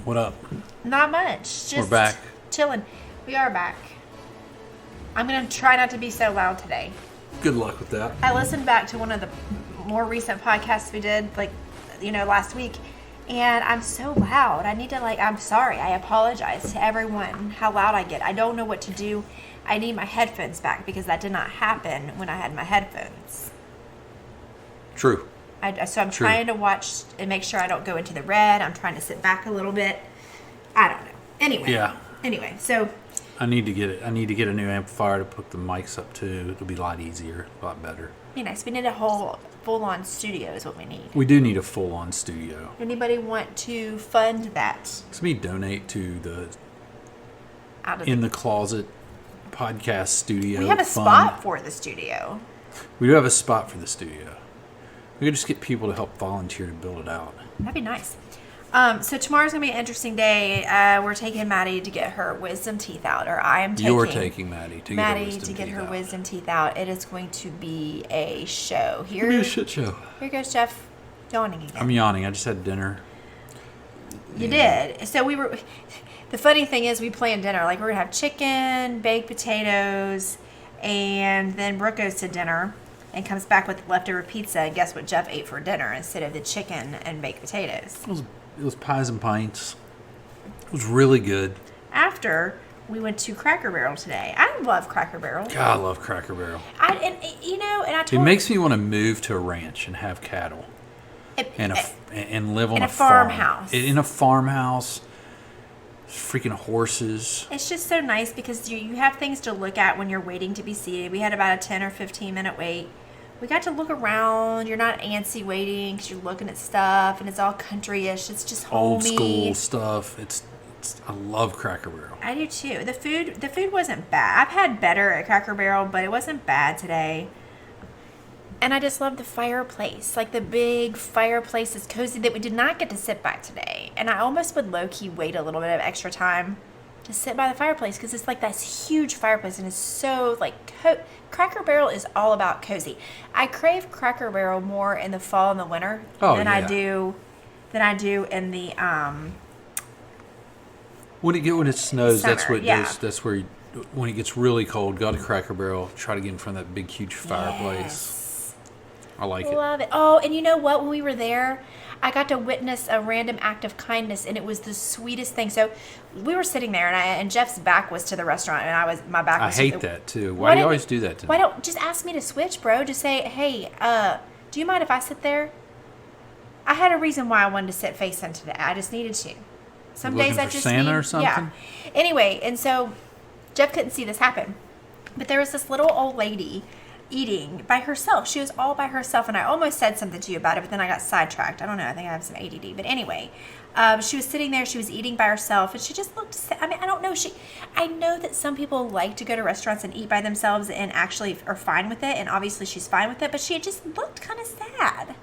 What up? Not much. Just We're back. Chilling. We are back. I'm going to try not to be so loud today. Good luck with that. I listened back to one of the more recent podcasts we did, last week, and I'm so loud. I'm sorry. I apologize to everyone how loud I get. I don't know what to do. I need my headphones back because that did not happen when I had my headphones. True. So I'm trying to watch and make sure I don't go into the red. I'm trying to sit back a little bit. I don't know. Anyway. Yeah. Anyway, so I need to get it. I need to get a new amplifier to put the mics up to. It'll be a lot easier, a lot better. be nice. We need a whole full-on studio is what we need. We do need a full-on studio. Anybody want to fund that? Let me donate to the In the Closet podcast studio. We have a fund. spot for the studio. We do have a spot for the studio. We could just get people to help volunteer to build it out. That'd be nice. So tomorrow's going to be an interesting day. We're taking Maddie to get her wisdom teeth out. Or I am taking You're taking Maddie to get her wisdom teeth out. It is going to be a show. It'll be a shit show. Here goes Jeff yawning again. I'm yawning. I just had dinner. You did. So we were... The funny thing is we planned dinner. Like we're going to have chicken, baked potatoes, and then Brooke goes to dinner and comes back with leftover pizza. And guess what Jeff ate for dinner instead of the chicken and baked potatoes? It was pies and pints. It was really good. After we went to Cracker Barrel today. I love Cracker Barrel. God, I love Cracker Barrel. It makes me want to move to a ranch and have cattle. And live on a farmhouse. In a farmhouse. Freaking horses. It's just so nice because you have things to look at when you're waiting to be seated. We had about a 10 or 15 minute wait. We got to look around. You're not antsy waiting because you're looking at stuff and it's all country-ish. It's just homey. Old school stuff. I love Cracker Barrel. I do too. The food wasn't bad. I've had better at Cracker Barrel, but it wasn't bad today. And I just love the fireplace. Like the big fireplace is cozy that we did not get to sit by today. And I almost would low-key wait a little bit of extra time to sit by the fireplace because it's like this huge fireplace and it's so like Cracker Barrel is all about cozy. I crave Cracker Barrel more in the fall and the winter than I do in the when it snows, summer, that's what it does. That's where when it gets really cold, go to Cracker Barrel, try to get in front of that big huge fireplace. Yes. I like it. Love it. Oh, and you know what? When we were there, I got to witness a random act of kindness, and it was the sweetest thing. So we were sitting there, and Jeff's back was to the restaurant, and my back was I hate that too. Why do you always do that to me? Why don't just ask me to switch, bro? Just say, hey, do you mind if I sit there? I had a reason why I wanted to sit facing today. I just needed to. Some days I just Santa need, or something. Yeah. Anyway, and so Jeff couldn't see this happen, but there was this little old lady eating by herself. She was all by herself, and I almost said something to you about it, but then I got sidetracked. I don't know. I think I have some ADD. But anyway, she was sitting there. She was eating by herself, and she just looked. I mean, I don't know. I know that some people like to go to restaurants and eat by themselves and actually are fine with it, and obviously she's fine with it. But she just looked kind of sad.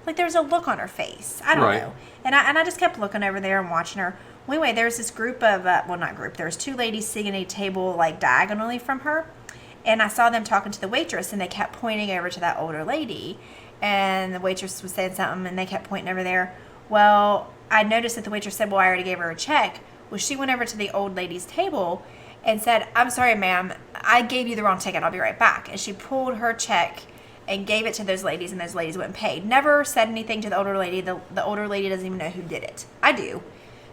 Like there was a look on her face. I don't know. And I just kept looking over there and watching her. Well, anyway, there's this group of not group. There's two ladies sitting at a table like diagonally from her. And I saw them talking to the waitress, and they kept pointing over to that older lady. And the waitress was saying something, and they kept pointing over there. Well, I noticed that the waitress said, well, I already gave her a check. Well, she went over to the old lady's table and said, I'm sorry, ma'am. I gave you the wrong ticket. I'll be right back. And she pulled her check and gave it to those ladies, and those ladies went and paid. Never said anything to the older lady. The older lady doesn't even know who did it. I do.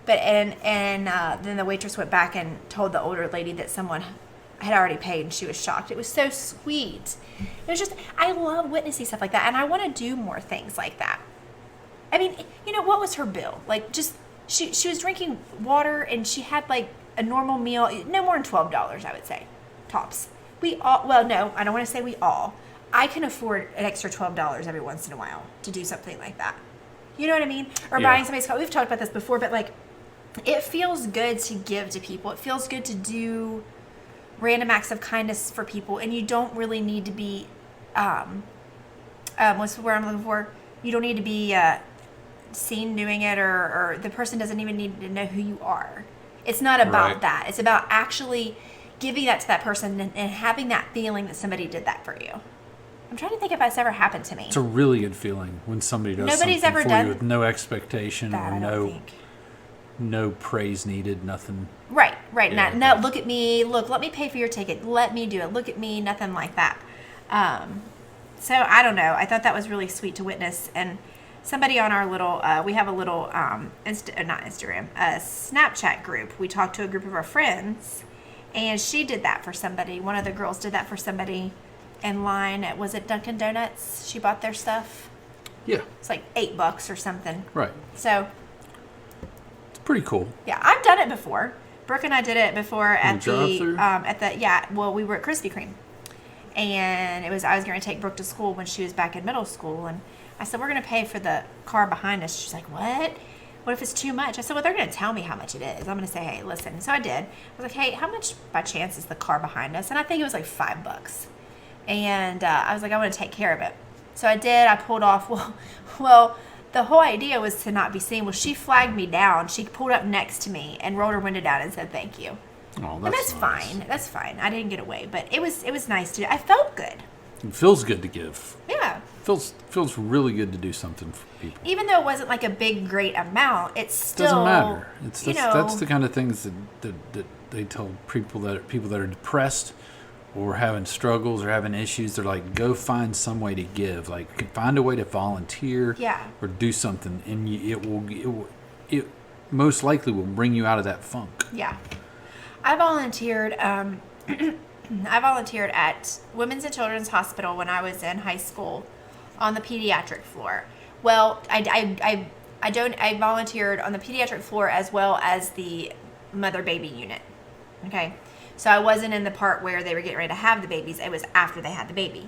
But and then the waitress went back and told the older lady that someone had already paid, and she was shocked. It was so sweet. It was just, I love witnessing stuff like that, and I want to do more things like that. I mean, what was her bill? Like, just, she was drinking water, and she had, like, a normal meal, no more than $12, I would say, tops. No, I don't want to say we all. I can afford an extra $12 every once in a while to do something like that. You know what I mean? Or buying somebody's car. We've talked about this before, but, like, it feels good to give to people. It feels good to do random acts of kindness for people, and you don't really need to be what's the word I'm looking for? You don't need to be seen doing it, or the person doesn't even need to know who you are. It's not about that. It's about actually giving that to that person and having that feeling that somebody did that for you. I'm trying to think if that's ever happened to me. It's a really good feeling when somebody does something for you with no expectation or no praise needed, nothing. Right. Yeah, No, look at me. Look, let me pay for your ticket. Let me do it. Look at me. Nothing like that. So I don't know. I thought that was really sweet to witness. And somebody on our little, we have a little, not Instagram, a Snapchat group. We talked to a group of our friends, and she did that for somebody. One of the girls did that for somebody in line at, was it Dunkin' Donuts? She bought their stuff. Yeah. It's like $8 or something. Right. So It's pretty cool. yeah, I've done it before. Brooke and I did it before at drive-thru? We were at Krispy Kreme. And I was going to take Brooke to school when she was back in middle school, and I said, we're going to pay for the car behind us. She's like, what? What if it's too much? I said, well, they're going to tell me how much it is. I'm going to say, hey, listen. So I did. I was like, hey, how much by chance is the car behind us? And I think it was like $5. And I was like, I want to take care of it. So I did. I pulled off. Well, the whole idea was to not be seen. Well, she flagged me down. She pulled up next to me and rolled her window down and said, thank you. Oh, And that's nice. fine. That's fine. I didn't get away, but it was nice to do. I felt good. It feels good to give. Yeah. Feels really good to do something for people. Even though it wasn't like a big, great amount, it's still Doesn't matter. That's the know, kind of things that they tell people that are depressed or having struggles or having issues. They're like, go find some way to give. Like, find a way to volunteer. Yeah. Or do something, and it most likely will bring you out of that funk. Yeah. I volunteered. I volunteered at Women's and Children's Hospital when I was in high school on the pediatric floor. Well, I volunteered on the pediatric floor as well as the mother-baby unit. Okay, so I wasn't in the part where they were getting ready to have the babies. It was after they had the baby.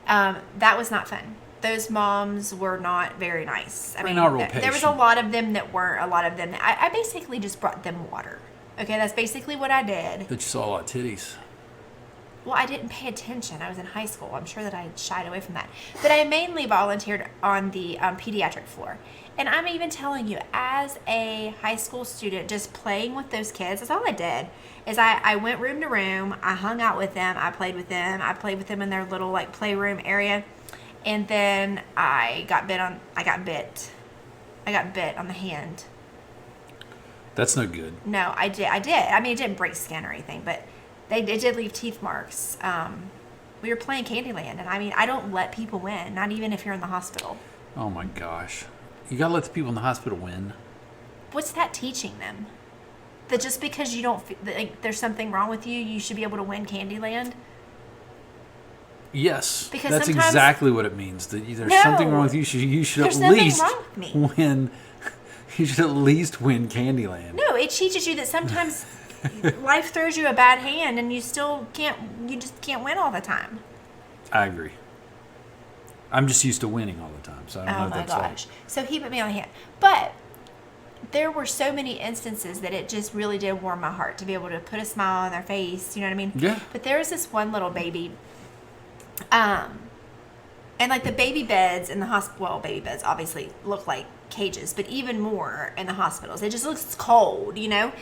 That was not fun. Those moms were not very nice. I mean, not real there was a patient. lot of them that weren't. A lot of them. I basically just brought them water. Okay, that's basically what I did. But you saw a lot of titties. Well, I didn't pay attention. I was in high school. I'm sure that I shied away from that. But I mainly volunteered on the pediatric floor. And I'm even telling you, as a high school student, just playing with those kids, that's all I did. Is I went room to room. I hung out with them. I played with them. I played with them in their little like playroom area. And then I got bit on the hand. That's no good. No, I did. I mean, it didn't break skin or anything, but it did leave teeth marks. We were playing Candyland, and I mean, I don't let people win, not even if you're in the hospital. Oh my gosh. You gotta let the people in the hospital win. What's that teaching them? That just because you don't like there's something wrong with you, you should be able to win Candyland? Yes, Because that's sometimes- exactly what it means. That there's No. something wrong with you. You should There's at nothing least wrong with me. win. You should at least win Candyland. No, it teaches you that sometimes life throws you a bad hand, and you just can't win all the time. I agree. I'm just used to winning all the time, so I don't know Oh if my that's gosh. So he put me on the hand. But there were so many instances that it just really did warm my heart to be able to put a smile on their face. You know what I mean? Yeah. But there was this one little baby. And like the baby beds in the hospital, well, baby beds obviously look like cages, but even more in the hospitals. It just looks cold, you know?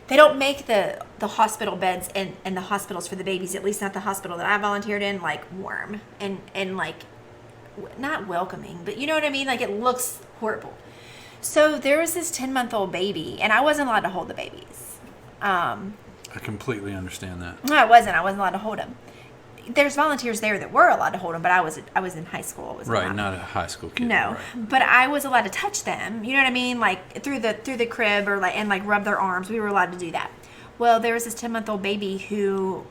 They don't make the hospital beds in the hospitals for the babies, at least not the hospital that I volunteered in, like warm and like not welcoming, but you know what I mean? Like it looks horrible. So there was this 10-month-old baby, and I wasn't allowed to hold the babies. I completely understand that. No, I wasn't allowed to hold them. There's volunteers there that were allowed to hold them, but I was in high school. I wasn't Right, allowed. not a high school kid. No, Right. but I was allowed to touch them. You know what I mean? Like through the crib or like and like rub their arms. We were allowed to do that. Well, there was this 10-month-old baby who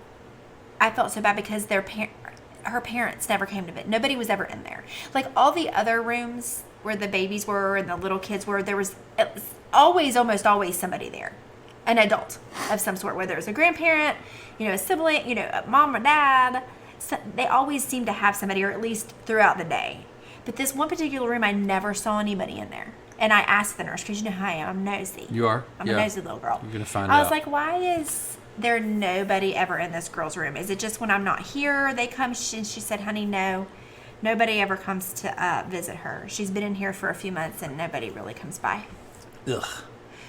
I felt so bad because her parents never came to visit. Nobody was ever in there. Like all the other rooms where the babies were and the little kids were, there was almost always somebody there, an adult of some sort, whether it was a grandparent, a sibling, a mom or dad. So they always seem to have somebody, or at least throughout the day. But this one particular room, I never saw anybody in there. And I asked the nurse, because you know how I am, I'm nosy. You are? I'm Yeah. a nosy little girl. You're going to find I out. was like, why is there nobody ever in this girl's room? Is it just when I'm not here they come? And she said, honey, no. Nobody ever comes to visit her. She's been in here for a few months and nobody really comes by. Ugh.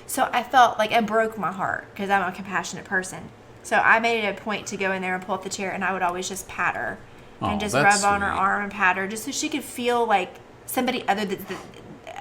So I felt like it broke my heart because I'm a compassionate person. So I made it a point to go in there and pull up the chair, and I would always just pat her and Oh, just rub that's on her sweet. arm and pat her just so she could feel like somebody other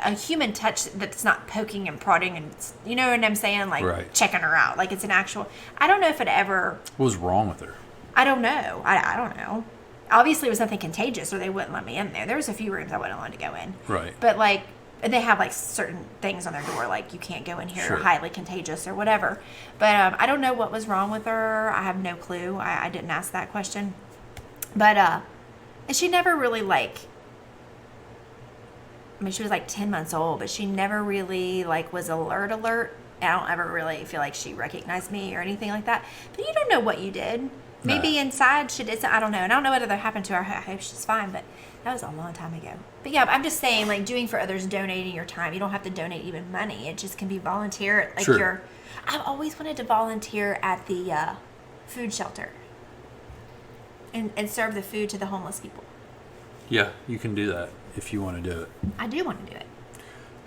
a human touch that's not poking and prodding and, you know what I'm saying? Like Right. checking her out. Like it's an actual, I don't know if it ever, What was wrong with her? I don't know. I don't know. Obviously it was nothing contagious or they wouldn't let me in there. There was a few rooms I wasn't allowed to go in. Right. But like, they have like certain things on their door, like you can't go in here, Sure. highly contagious or whatever. But I don't know what was wrong with her. I have no clue. I didn't ask that question. But, and she never really like, I mean, she was like 10 months old, but she never really like was alert. I don't ever really feel like she recognized me or anything like that. But you don't know what you did. Maybe No. inside she did. I don't know. And I don't know what other happened to her. I hope she's fine, but that was a long time ago. But yeah, I'm just saying, like, doing for others, donating your time. You don't have to donate even money. It just can be volunteer. Like Sure. I've always wanted to volunteer at the food shelter and serve the food to the homeless people. Yeah, you can do that if you want to do it. I do want to do it.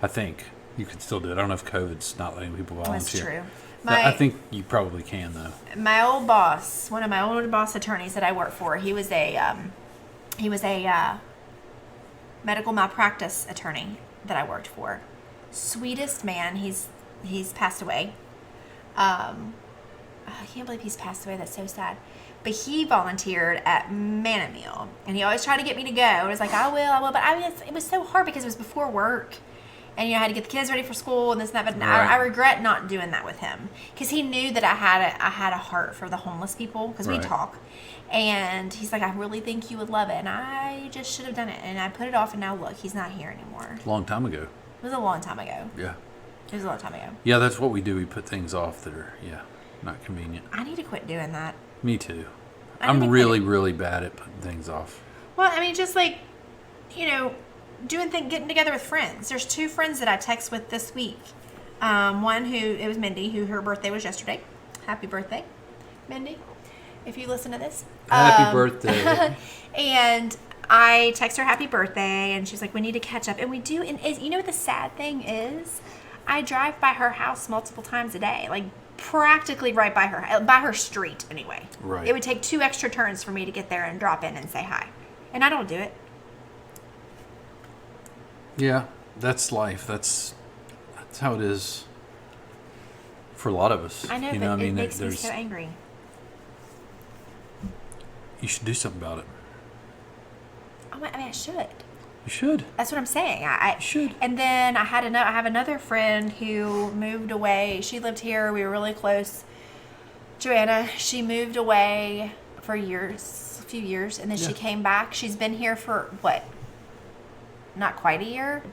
I think you can still do it. I don't know if COVID's not letting people volunteer. That's true. I think you probably can, though. My old boss, one of my old boss attorneys that I worked for, he was a medical malpractice attorney that I worked for. Sweetest man. He's passed away. I can't believe he's passed away. That's so sad. But he volunteered at Manamil, and he always tried to get me to go. And I was like, I will. But I mean, it was so hard because it was before work. And I had to get the kids ready for school and this and that. But Right. I regret not doing that with him because he knew that I had a heart for the homeless people because we Right. talk. And he's like, I really think you would love it. And I just should have done it. And I put it off. And now look, he's not here anymore. Long time ago. It was a long time ago. Yeah. It was a long time ago. Yeah, that's what we do. We put things off that are, not convenient. I need to quit doing that. Me too. I need to I'm quit really, it. really bad at putting things off. Well, I mean, just like, getting together with friends. There's 2 friends that I text with this week. One it was Mindy, who her birthday was yesterday. Happy birthday, Mindy, if you listen to this. Happy birthday. And I text her happy birthday, and she's like, we need to catch up. And we do. And you know what the sad thing is? I drive by her house multiple times a day, like practically right by her street anyway. Right. It would take 2 extra turns for me to get there and drop in and say hi. And I don't do it. Yeah, that's life. That's how it is for a lot of us. I know, you but know, it makes me there's so angry. you should do something about it. I mean, I should. You should. That's what I'm saying. I should. And then I have another friend who moved away. She lived here. We were really close. Joanna, she moved away for a few years, and then she Yeah. came back. She's been here for what? Not quite a year.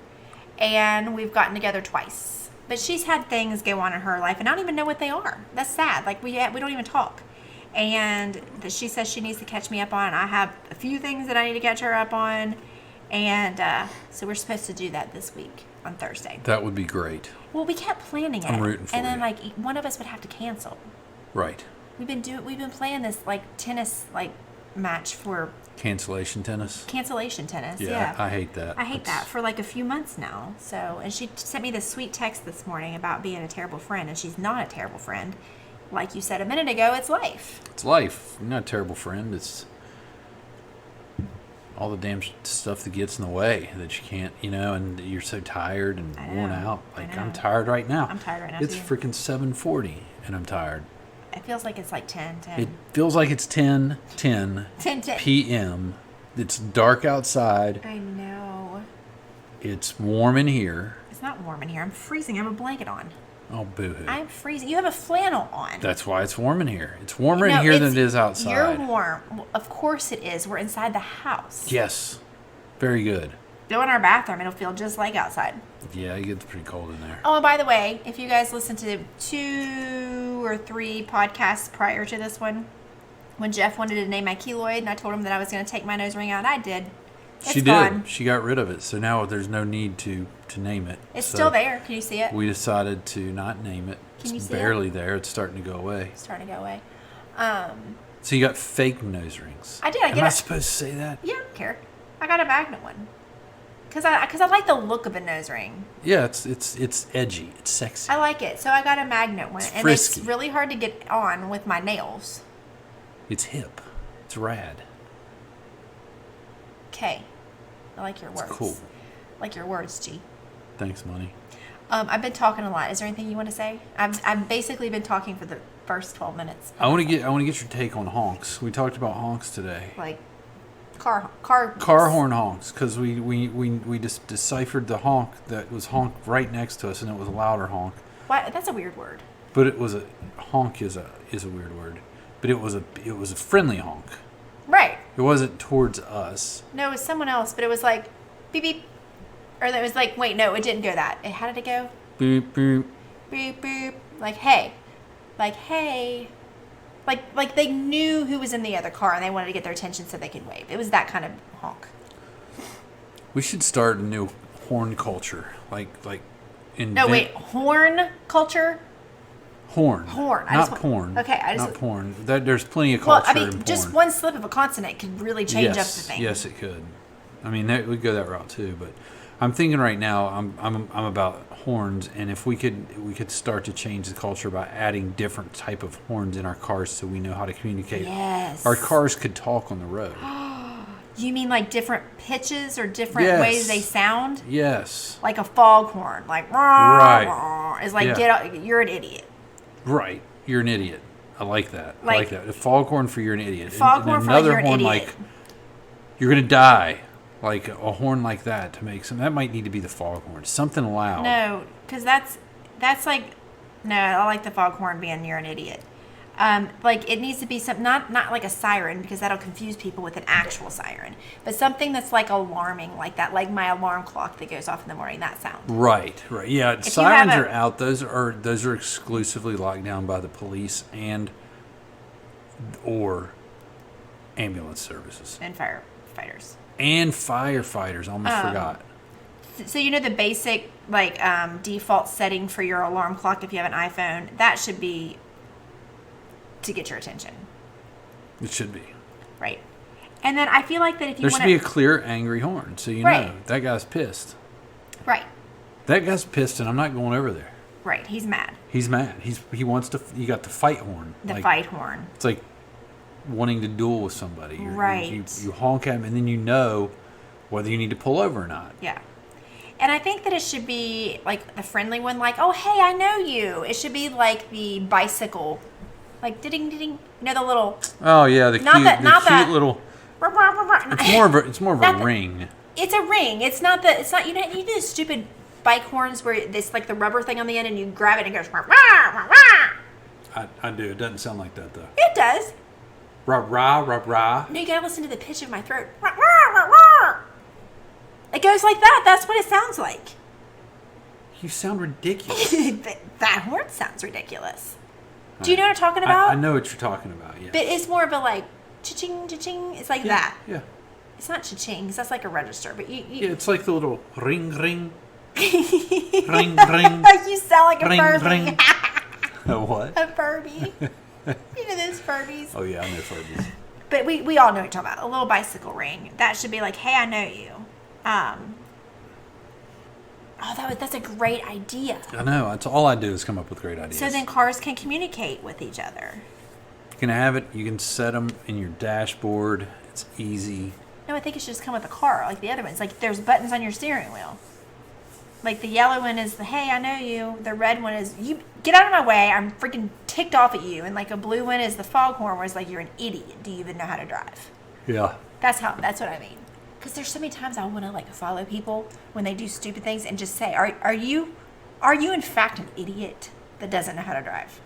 And we've gotten together twice. But she's had things go on in her life, and I don't even know what they are. That's sad. Like we don't even talk. And she says she needs to catch me up on. I have a few things that I need to catch her up on. And so we're supposed to do that this week on Thursday. That would be great. Well, we kept planning it. I'm rooting for and then you. like one of us would have to cancel. Right. We've been playing this like tennis like match for Cancellation tennis. cancellation tennis. Yeah, Yeah. I hate that. I hate that for like a few months now. So, and she sent me this sweet text this morning about being a terrible friend, and she's not a terrible friend. Like you said a minute ago, it's life. It's life. You're not a terrible friend. It's all the damn stuff that gets in the way that you can't, and you're so tired and I worn know. out. I Like, know. I'm tired right now. I'm tired right now, It's too. freaking 7:40 and I'm tired. It feels like it's like 10. It feels like it's 10 10. p.m. It's dark outside. I know. It's warm in here. It's not warm in here. I'm freezing. I have a blanket on. Oh, boo-hoo. I'm freezing. You have a flannel on. That's why it's warm in here. It's warmer No, in here than it's- it is outside. You're warm. Well, of course it is. We're inside the house. Yes. Very good. Go in our bathroom. It'll feel just like outside. Yeah, it gets pretty cold in there. Oh, and by the way, if you guys listened to 2 or 3 podcasts prior to this one, when Jeff wanted to name my keloid and I told him that I was going to take my nose ring out, I did. It's She gone. did. She got rid of it. So now there's no need to name it. It's So still there. Can you see it? We decided to not name it. Can you It's see it? barely there. It's starting to go away. It's starting to go away. So you got fake nose rings. I did. I Am get I it. supposed to say that? Yeah, I don't care. I got a magnet one. Cause I like the look of a nose ring. Yeah, it's edgy. It's sexy. I like it. So I got a magnet one. It's And frisky. it's really hard to get on with my nails. It's hip. It's rad. Okay. I like your words. It's cool. Like your words, G. Thanks, money. I've been talking a lot. Is there anything you want to say? I've basically been talking for the first 12 minutes. I want to get your take on honks. We talked about honks today. Like car horn honks, because we just deciphered the honk that was honk right next to us, and it was a louder honk. Why? That's a weird word. But it was a honk is a weird word. But it was a friendly honk. Right. It wasn't towards us. No, it was someone else, but it was like beep beep, or it was like wait, no, it didn't go that. How did it go? Beep beep. Beep beep. Like hey. Like they knew who was in the other car and they wanted to get their attention so they could wave. It was that kind of honk. We should start a new horn culture, like horn culture. Horn, not porn. Okay, not porn. There's plenty of culture in porn. Just one slip of a consonant could really change up the thing. Yes, it could. I mean, we go that route too. But I'm thinking right now, I'm about horns, and if we could start to change the culture by adding different type of horns in our cars, so we know how to communicate. Yes. Our cars could talk on the road. You mean like different pitches or different ways they sound? Yes. Like a foghorn, like right. Is like you're an idiot. Right, you're an idiot. I like that. I like that. A foghorn for you're an idiot. Foghorn and for another you're an horn idiot. like you're gonna die. Like a horn like that to make some. That might need to be the foghorn. Something loud. No, because that's like no. I like the foghorn being you're an idiot. Like it needs to be some not like a siren because that'll confuse people with an actual siren, but something that's like alarming, like that, like my alarm clock that goes off in the morning. That sound. Right. Yeah. If sirens are out. Those are exclusively locked down by the police or ambulance services and firefighters. And firefighters. Almost forgot. So you know the basic default setting for your alarm clock if you have an iPhone, that should be to get your attention. It should be. Right. And then I feel like that if you there should be a clear, angry horn, so you know that guy's pissed. Right. That guy's pissed, and I'm not going over there. Right. He's mad. He wants to. You got the fight horn. The fight horn. It's like wanting to duel with somebody. Right. You honk at him, and then you know whether you need to pull over or not. Yeah. And I think that it should be like the friendly one, like, oh, hey, I know you. It should be like the bicycle, like, ding, ding, the little. Oh, yeah, the cute little. It's more of a ring. It's a ring. It's not, you know, you do the stupid bike horns where it's like the rubber thing on the end and you grab it and it goes, rah, rah, rah. I do. It doesn't sound like that, though. It does. Rah, rah, rah, rah. No, you gotta listen to the pitch of my throat. Rah, rah, rah, rah. It goes like that. That's what it sounds like. You sound ridiculous. That horn sounds ridiculous. Do you know what I'm talking about? I know what you're talking about, yeah. But it's more of a like, cha-ching, cha-ching. It's like that. Yeah. It's not cha-ching, because that's like a register. But yeah, it's like the little ring, ring. Ring, ring. You sound like ring, a Furby. Ring. A what? A Furby. You know those Furbies? Oh, yeah, I know Furbies. But we all know what you're talking about. A little bicycle ring. That should be like, hey, I know you. That's a great idea. I know. That's all I do is come up with great ideas. So then cars can communicate with each other. You can have it. You can set them in your dashboard. It's easy. No, I think it should just come with the car, like the other ones. Like there's buttons on your steering wheel. Like the yellow one is the hey, I know you. The red one is you get out of my way. I'm freaking ticked off at you. And like a blue one is the foghorn, where it's like you're an idiot. Do you even know how to drive? Yeah. That's what I mean. Because there's so many times I want to like follow people when they do stupid things and just say, are you in fact an idiot that doesn't know how to drive?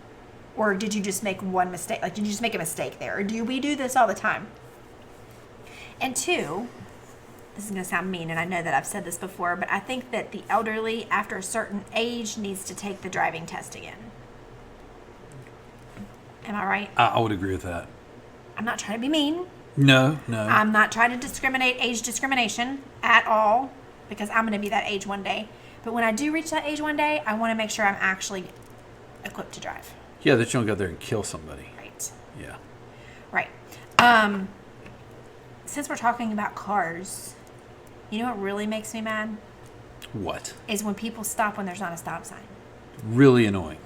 Or did you just make one mistake? Like, did you just make a mistake there? Or do we do this all the time? And two, this is going to sound mean, and I know that I've said this before, but I think that the elderly, after a certain age, needs to take the driving test again. Am I right? I would agree with that. I'm not trying to be mean. No. I'm not trying to discriminate age discrimination at all, because I'm going to be that age one day. But when I do reach that age one day, I want to make sure I'm actually equipped to drive. Yeah, that you don't go there and kill somebody. Right. Yeah. Right. Since we're talking about cars, you know what really makes me mad? What? Is when people stop when there's not a stop sign. Really annoying.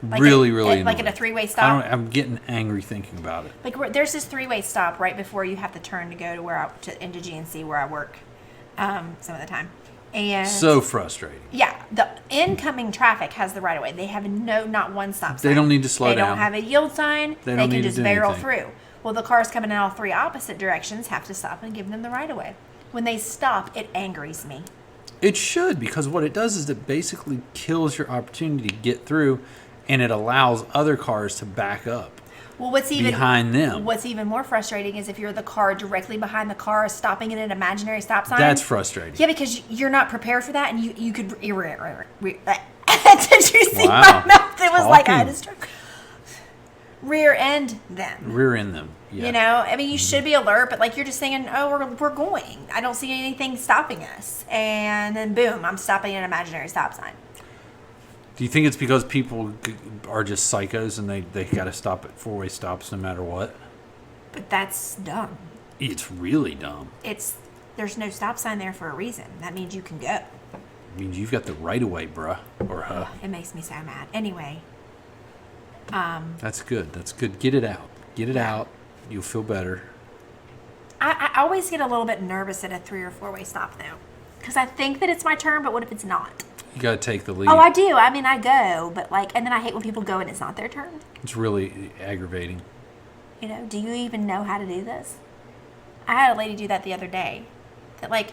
Like really annoying. Like at a three-way stop? I'm getting angry thinking about it. Like there's this three-way stop right before you have to turn to go to into GNC where I work some of the time. And So frustrating. yeah, the incoming traffic has the right of way. They have not one stop sign. They don't need to slow They down. don't have a yield sign. They They don't can need to just do barrel anything. through. Well, the cars coming in all three opposite directions have to stop and give them the right of way. When they stop, it angers me. It should, because what it does is it basically kills your opportunity to get through, and it allows other cars to back up Well, what's even behind them. What's even more frustrating is if you're the car directly behind the car stopping at an imaginary stop sign. That's frustrating. Yeah, because you're not prepared for that, and you could. Did you see Wow. my mouth? It was like I had a Talking. stroke. Rear end them. Rear end them. Yeah. You know, I mean, you should be alert, but like you're just saying, oh, we're going. I don't see anything stopping us, and then boom, I'm stopping at an imaginary stop sign. Do you think it's because people are just psychos and they got to stop at four-way stops no matter what? But that's dumb. It's really dumb. There's no stop sign there for a reason. That means you can go. I mean, you've got the right of way, bruh, or huh. It makes me so mad. Anyway. That's good. That's good. Get it out. Get it out. You'll feel better. I always get a little bit nervous at a 3 or 4 way stop though, because I think that it's my turn, but what if it's not? You got to take the lead. Oh, I do. I mean, I go, but like, and then I hate when people go and it's not their turn. It's really aggravating. You know, do you even know how to do this? I had a lady do that the other day. That like,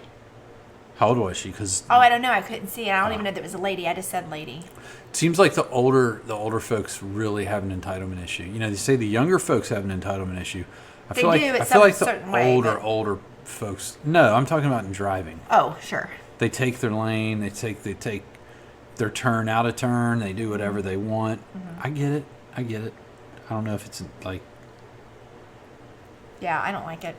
How old was she? Because oh, I don't know. I couldn't see it. I don't even know that it was a lady. I just said lady. it seems like the older folks really have an entitlement issue. You know, they say the younger folks have an entitlement issue. I They feel like do, I it's feel like some the certain way, but- older folks. No, I'm talking about in driving. Oh, sure. They take their lane. They take their turn out of turn. They do whatever they want. I get it. I don't know if it's like, Yeah, I don't like it.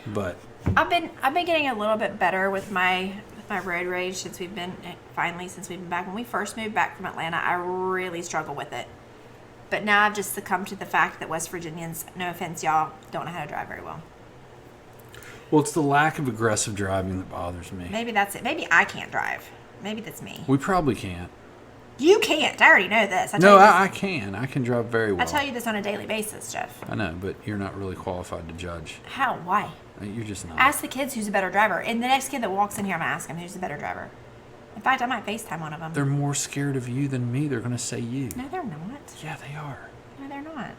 but I've been getting a little bit better with my road rage since we've been back. When we first moved back from Atlanta, I really struggled with it. But now I've just succumbed to the fact that West Virginians, no offense, y'all, don't know how to drive very well. well, it's the lack of aggressive driving that bothers me. Maybe that's it. Maybe I can't drive. Maybe that's me. We probably can't. You can't. I already know this. No, I can. I can drive very well. I tell you this on a daily basis, Jeff. I know, but you're not really qualified to judge. How? Why? You're just not. Ask the kids who's a better driver. And the next kid that walks in here, I'm going to ask him who's the better driver. In fact, I might FaceTime one of them. They're more scared of you than me. They're going to say you. No, they're not. Yeah, they are. No, they're not.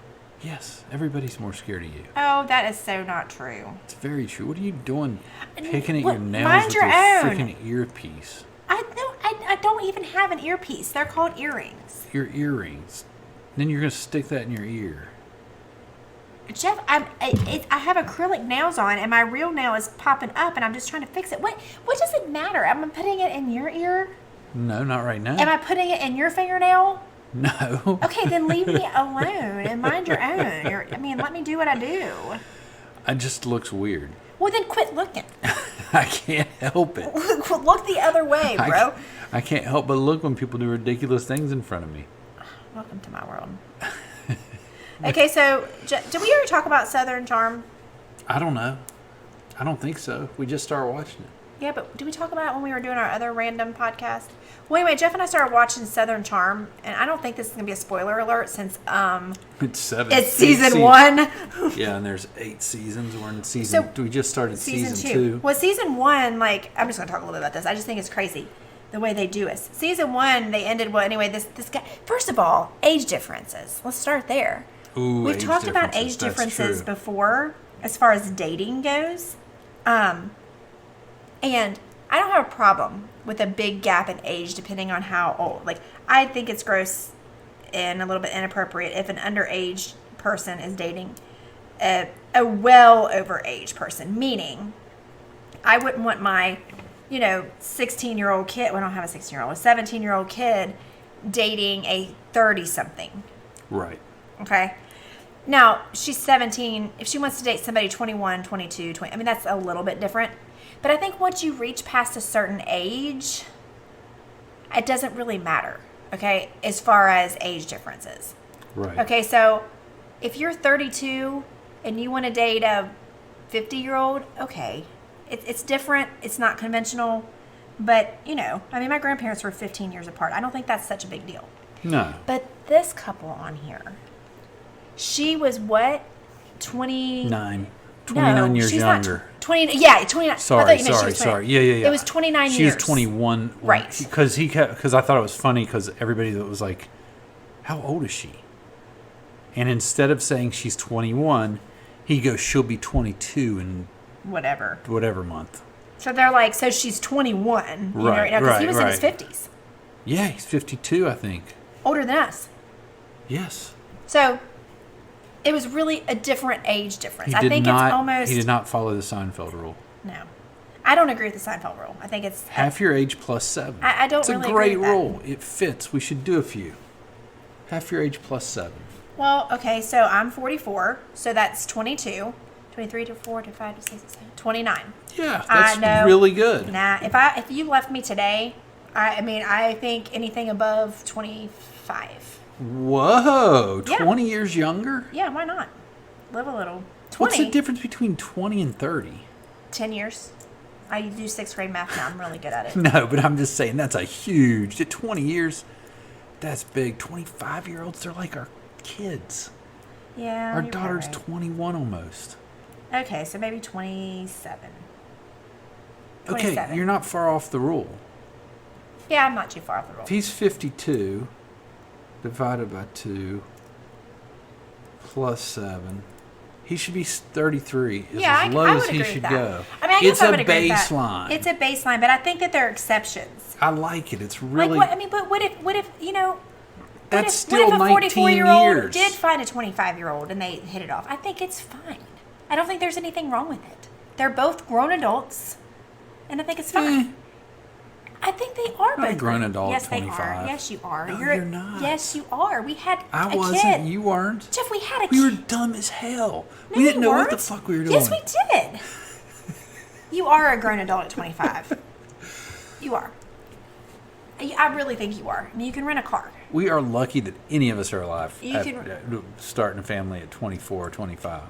Yes, everybody's more scared of you. Oh, that is so not true. It's very true. What are you doing picking at Well, your nails mind with your your own. freaking earpiece? I don't even have an earpiece. They're called earrings. Your earrings. Then you're going to stick that in your ear. Jeff, I have acrylic nails on, and my real nail is popping up, and I'm just trying to fix it. What does it matter? Am I putting it in your ear? No, not right now. Am I putting it in your fingernail? No. Okay, then leave me alone and mind your own. Let me do what I do. It just looks weird. Well, then quit looking. I can't help it. Look the other way, bro. I can't help but look when people do ridiculous things in front of me. Welcome to my world. Okay, so did we ever talk about Southern Charm? I don't know. I don't think so. We just started watching it. Yeah, but did we talk about it when we were doing our other random podcast? Well, anyway, Jeff and I started watching Southern Charm, and I don't think this is going to be a spoiler alert since It's 7. it's season 1. Yeah, and there's 8 seasons. We're in season. We just started season 2. Well, season 1, like, I'm just going to talk a little bit about this. I just think it's crazy the way they do it. Season 1, they ended, well, anyway, this guy, first of all, age differences. Let's start there. Ooh, We've talked about age That's differences true. before as far as dating goes. And I don't have a problem with a big gap in age depending on how old. Like, I think it's gross and a little bit inappropriate if an underage person is dating a well overage person. Meaning, I wouldn't want my, 16-year-old kid, well, I don't have a 16-year-old, a 17-year-old kid dating a 30-something. Right. Okay? Now, she's 17. If she wants to date somebody 21, 22, 20, that's a little bit different. But I think once you reach past a certain age, it doesn't really matter, okay, as far as age differences. Right. Okay, so if you're 32 and you want to date a 50-year-old, okay. It's different. It's not conventional. But, my grandparents were 15 years apart. I don't think that's such a big deal. No. But this couple on here, she was what? 29 years she's younger. Not 20. Yeah, 29. Sorry. Yeah. It was 29 years. She was 21. Right. Because I thought it was funny because everybody that was like, how old is she? And instead of saying she's 21, he goes, she'll be 22 in whatever month. So they're like, so she's 21. Right. Because he was in his 50s. Yeah, he's 52, I think. Older than us. Yes. So it was really a different age difference. He I think it's almost. He did not follow the Seinfeld rule. No. I don't agree with the Seinfeld rule. I think it's. Half your age plus 7. I don't it's really a great agree with that. rule. It fits. We should do a few. Half your age plus 7. Well, okay, so I'm 44, so that's 22. 23 to 4 to 5 to 6 to 7. 29. Yeah, that's really good. Nah, if you left me today, I think anything above 25. Whoa, Yeah. 20 years younger? Yeah, why not? Live a little. 20. What's the difference between 20 and 30? 10 years. I do 6th grade math now. I'm really good at it. No, but I'm just saying that's a huge. 20 years, that's big. 25-year-olds, they're like our kids. Yeah. Our you're daughter's right. 21 almost. Okay, so maybe 27. Okay, you're not far off the rule. Yeah, I'm not too far off the rule. If he's 52, divided by 2, plus 7, he should be 33. Yeah, as low I as would he agree should with that. go. I mean, I guess It's I a would agree with that. baseline. It's a baseline, but I think that there are exceptions. I like it. It's really. But what if That's what if still a 19 44-year-old years. did find a 25-year-old and they hit it off? I think it's fine. I don't think there's anything wrong with it. They're both grown adults, and I think it's fine. I think they are Not a both grown adult Yes, at they 25. are. Yes, you are. No, you're not. Yes, you are. We had I a wasn't. kid. You weren't. Jeff, we had a We were kid. dumb as hell. No, We didn't you know what the weren't. fuck we were doing. Yes, we did. You are a grown adult at 25. You are. I really think you are. I mean, you can rent a car. We are lucky that any of us are alive. You Starting a family at 24 or 25.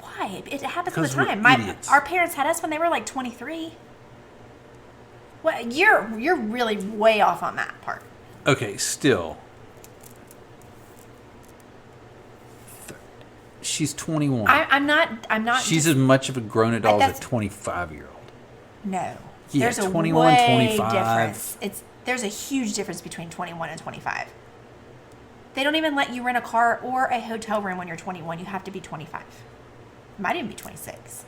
Why? It happens Because all the we're time. idiots. Our parents had us when they were like 23. Well, you're really way off on that part. Okay, still. She's 21. I'm not. She's just, as much of a grown adult as a that's- 25-year-old. no. Yeah, There's a 21, way 25. difference. There's a huge difference between 21 and 25. They don't even let you rent a car or a hotel room when you're 21. You have to be 25. It might even be 26.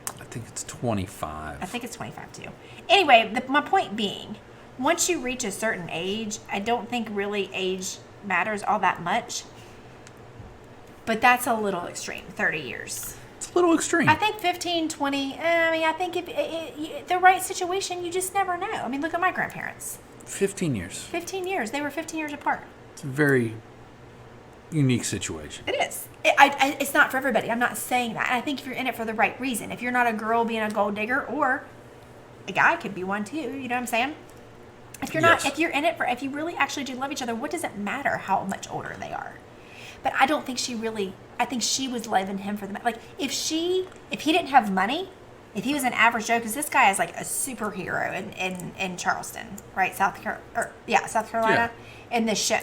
I think it's 25. I think it's 25 too. Anyway, my point being, once you reach a certain age, I don't think really age matters all that much. But that's a little extreme, 30 years. It's a little extreme. I think 15, 20, I think if the right situation, you just never know. I mean, look at my grandparents. 15 years. 15 years. They were 15 years apart. It's a very unique situation. It is. It's not for everybody. I'm not saying that. I think if you're in it for the right reason, if you're not a girl being a gold digger, or a guy could be one too, you know what I'm saying? If you're not, Yes. if you're in it for, if you really actually do love each other, what does it matter how much older they are? But I don't think I think she was loving him for the, like, if he didn't have money, if he was an average Joe, because this guy is like a superhero in Charleston, right? South Carolina, in this show.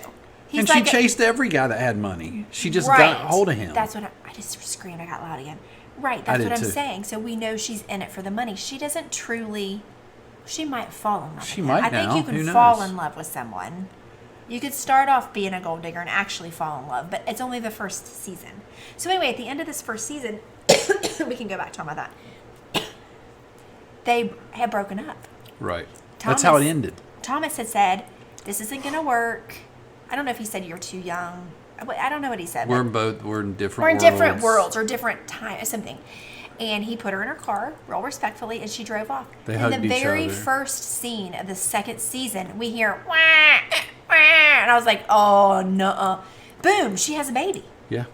He's And like she chased every guy that had money. She just right. got a hold of him. That's what I just screamed. I got loud again. Right. I That's did what I'm too. saying. So we know she's in it for the money. She doesn't truly. She might fall in love. She with him. might I think now. you can Who fall knows? in love with someone. You could start off being a gold digger and actually fall in love, but it's only the first season. So anyway, at the end of this first season, we can go back talking about that. They had broken up. Right. That's how it ended. Thomas had said, "This isn't going to work." I don't know if he said you're too young. I don't know what he said. We're in different worlds or different time or something. And he put her in her car, real respectfully, and she drove off. They in hugged the each very other. first scene of the second season, we hear wah, wah, and I was like, oh no, boom, she has a baby. Yeah.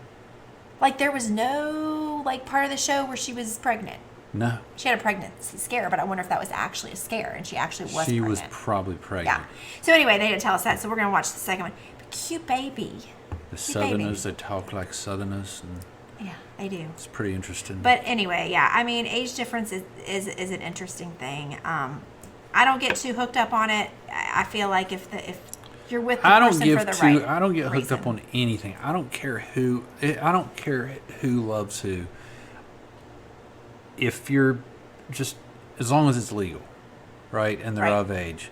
Like there was no like part of the show where she was pregnant. No. She had a pregnancy scare, but I wonder if that was actually a scare, and she actually was She pregnant. was probably pregnant. Yeah. So anyway, they didn't tell us that, so we're gonna watch the second one. But cute baby. The Cute baby. Southerners, they talk like Southerners, and Yeah, they do. it's pretty interesting. But anyway, yeah, I mean, age difference is an interesting thing. I don't get too hooked up on it. I feel like if you're with the person for the right I don't get hooked reason. up on anything. I don't care who loves who. if you're just, as long as it's legal, right, and they're Right. of age,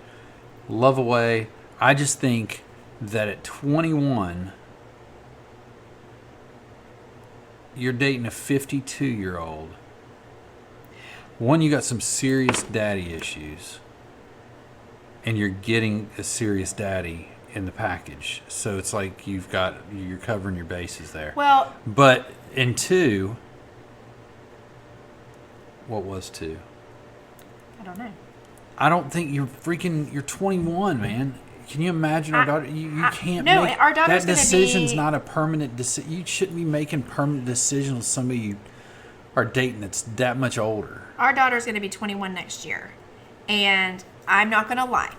love away. I just think that at 21, you're dating a 52-year-old. One, you got some serious daddy issues, and you're getting a serious daddy in the package. So it's like you're covering your bases there. Well, But in two, what was two? I don't know. I don't think you're 21, man. Can you imagine our daughter? You can't no, make our daughter's that gonna decision's be- not a permanent decision. You shouldn't be making permanent decisions with somebody you are dating that's that much older. Our daughter's going to be 21 next year. And I'm not going to lie.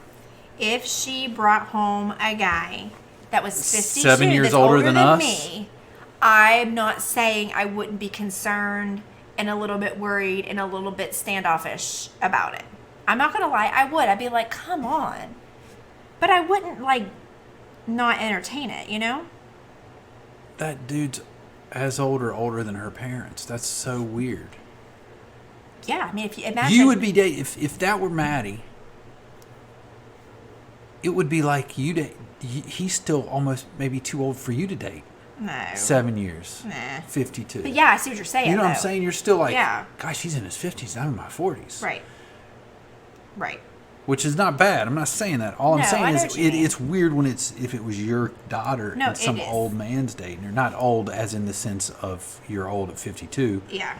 If she brought home a guy that was 52, 7 years that's older than us? me, I'm not saying I wouldn't be concerned and a little bit worried and a little bit standoffish about it. I'm not going to lie. I would. I'd be like, come on. But I wouldn't, like, not entertain it, you know? That dude's as older than her parents. That's so weird. Yeah, I mean, if you imagine. You would be dating if that were Maddie. It would be like you date. He's still almost maybe too old for you to date. No. 7 years. Nah. 52. But yeah, I see what you're saying. You know what I'm though. saying? You're still like, Yeah. gosh, he's in his 50s. I'm in my 40s. Right. Right. Which is not bad. I'm not saying that. All I'm No, I saying know is what you mean. it's weird when if it was your daughter No, and some it is. old man's dating her. Not old as in the sense of you're old at 52, Yeah.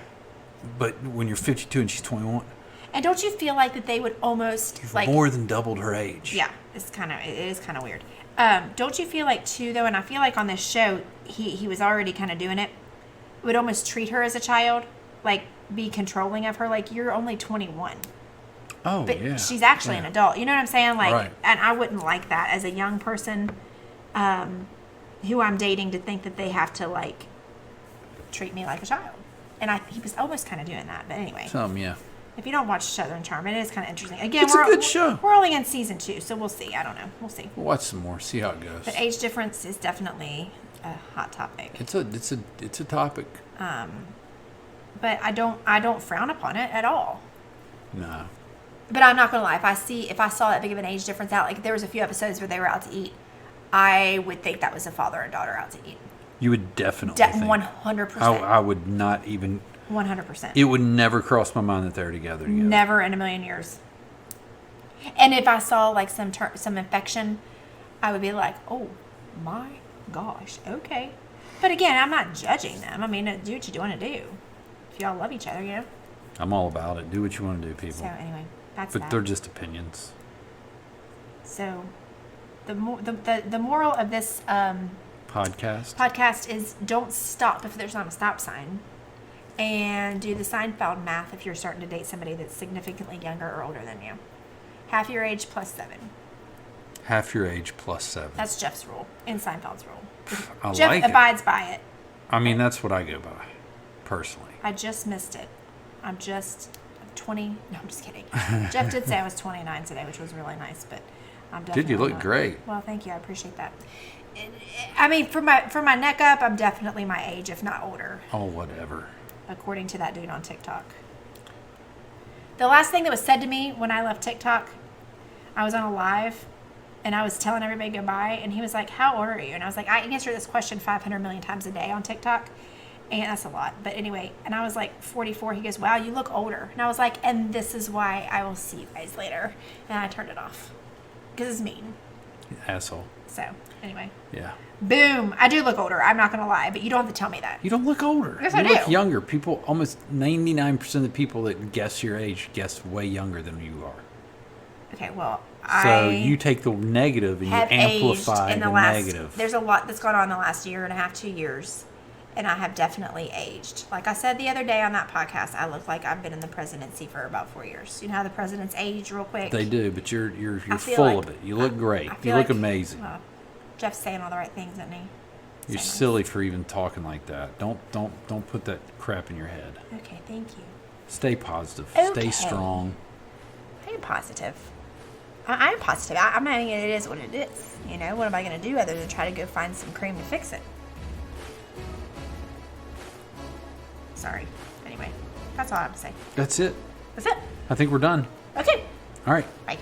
but when you're 52 and she's 21, And don't you feel like that they would almost you've like more than doubled her age. Yeah, it is kind of weird. Don't you feel like too though, and I feel like on this show he was already kind of doing it, would almost treat her as a child, like be controlling of her, like you're only 21. Oh, But yeah. she's actually Yeah. an adult. You know what I'm saying? Like, Right. and I wouldn't like that as a young person who I'm dating to think that they have to like treat me like a child. And he was almost kind of doing that. But anyway, Yeah. if you don't watch Southern Charm, it is kind of interesting. Again, It's a good show. We're only in season 2, so we'll see. I don't know. We'll see. We'll watch some more. See how it goes. But age difference is definitely a hot topic. It's a topic. But I don't frown upon it at all. No. But I'm not gonna lie. If I saw that big of an age difference out, like there was a few episodes where they were out to eat, I would think that was a father and daughter out to eat. You would definitely think. 100%. I would not even. 100%. It would never cross my mind that they're together. Never in a million years. And if I saw like some infection, I would be like, oh my gosh, okay. But again, I'm not judging them. I mean, do what you want to do. If y'all love each other, you know. I'm all about it. Do what you want to do, people. So anyway, that's But that. they're just opinions. So the moral of this podcast is don't stop if there's not a stop sign. And do the Seinfeld math if you're starting to date somebody that's significantly younger or older than you. Half your age plus 7. Half your age plus 7. That's Jeff's rule and Seinfeld's rule. I Jeff like it. abides by it. I mean, that's what I go by, personally. I just missed it. I'm 20. No, I'm just kidding. Jeff did say I was 29 today, which was really nice, but I'm definitely Dude, you look not. great. Well, thank you. I appreciate that. I mean, for my neck up, I'm definitely my age, if not older, Oh, whatever. according to that dude on TikTok. The last thing that was said to me when I left TikTok, I was on a live, and I was telling everybody goodbye, and he was like, how old are you? And I was like, I answer this question 500 million times a day on TikTok, and that's a lot. But anyway, and I was like 44. He goes, wow, you look older. And I was like, and this is why I will see you guys later. And I turned it off because it's mean. Asshole. So anyway, Yeah. boom. I do look older. I'm not going to lie, but you don't have to tell me that. You don't look older. Yes, you I look do. younger. People, almost 99% of the people that guess your age guess way younger than you are. Okay, well, So you take the negative and you have amplify aged in the last, negative. There's a lot that's gone on in the last year and a half, 2 years, and I have definitely aged. Like I said the other day on that podcast, I look like I've been in the presidency for about 4 years. You know how the presidents age real quick? They do, but you're I feel full like- of it. You look great. I You feel look like- amazing. Well, Jeff's saying all the right things, isn't he? You're Saying silly for even talking like that. Don't put that crap in your head. nice. Okay, thank you. Stay positive. Okay. Stay strong. I am positive. I am positive. I mean, it is what it is. You know, what am I going to do other than try to go find some cream to fix it? Sorry. Anyway. That's all I have to say. That's it. That's it. I think we're done. Okay. All right. Bye.